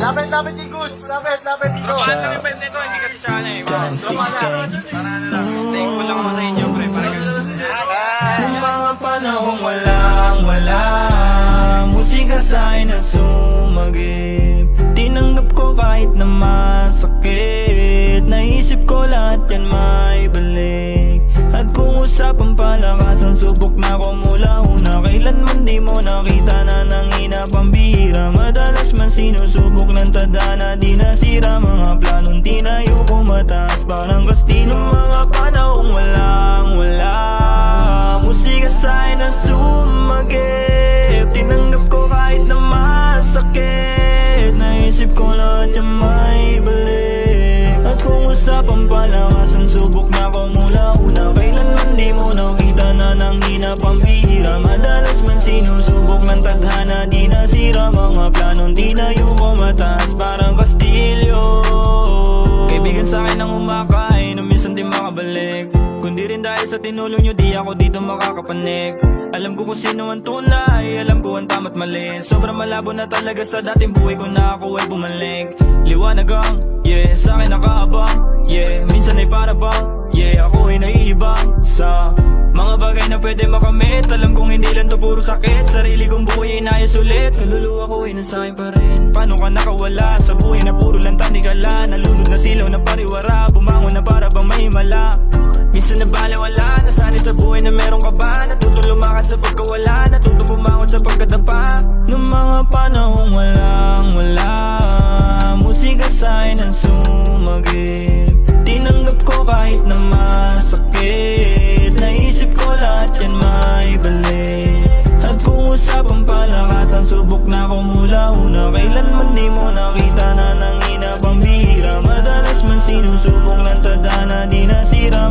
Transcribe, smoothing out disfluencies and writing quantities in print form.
Lapit ni Goods. Lapit dito. Paano kami pwede nito? Hindi kasi siya ano eh. John So, para Gang. thankful lang ako sa inyo, pre. Para kasi Nung mga panahong wala musika sa'kin na sumagip. Tinanggap ko kahit na masakit. Naisip ko lahat yan may balik. At kung usapang palakasan, subok na ko mula una. Kailanman di mo nakita na nanghina pambira. Madalas man sinusubok ng tadhana, di nasira mga planong tinayo ko mataas. Parang kastino mga panahong wala musika sa'kin na sumagip. Tinanggap ko kahit na masakit. Naisip ko lahat yan may balik. At kung usapang palakasan, subok na ko mula una. Kailanman di mo nakita na nanghina pambihira. Madalas man sinusubok ng tadhana, di nasira mga planong tinayo ko mataas. Parang kastilyo. Kaibigan sa'kin ang umakay na minsan di makabalik. Kundi rin dahil sa tinulong nyo, di ako dito makakapanig. Alam ko kung sino ang tunay, alam ko ang tama't mali. Sobrang malabo na talaga sa dating buhay ko na ako ay bumalik. Liwanag ang, yeah, sa'kin nakaabang, yeah. Minsan ay para bang, yeah, ako ay naiibang sa mga bagay na pwede makamit. Alam kong hindi lang to puro sakit. Sarili kong buhay ay nais ulit. Kaluluwa ko ay nasa'kin pa rin. Paano ka nakawala sa buhay na puro lang tanikala? Nalunod na silaw na pariwara, bumangon na para bang may himala. Minsan na balewala, nasanay sa buhay na meron ka ba? Natutong lumakas sa pagkawala, natutong bumangon sa pagkadapa. Nung mga panahong wala musika sa'kin ang sumagip. Tinanggap ko kahit na masakit. Naisip ko lahat yan may balik. At kung usapang palakasan, subok na ko mula una. Kailanman di mo nakita na nanghina pambihira. Madalas man sinusubok ng tadhana, di nasira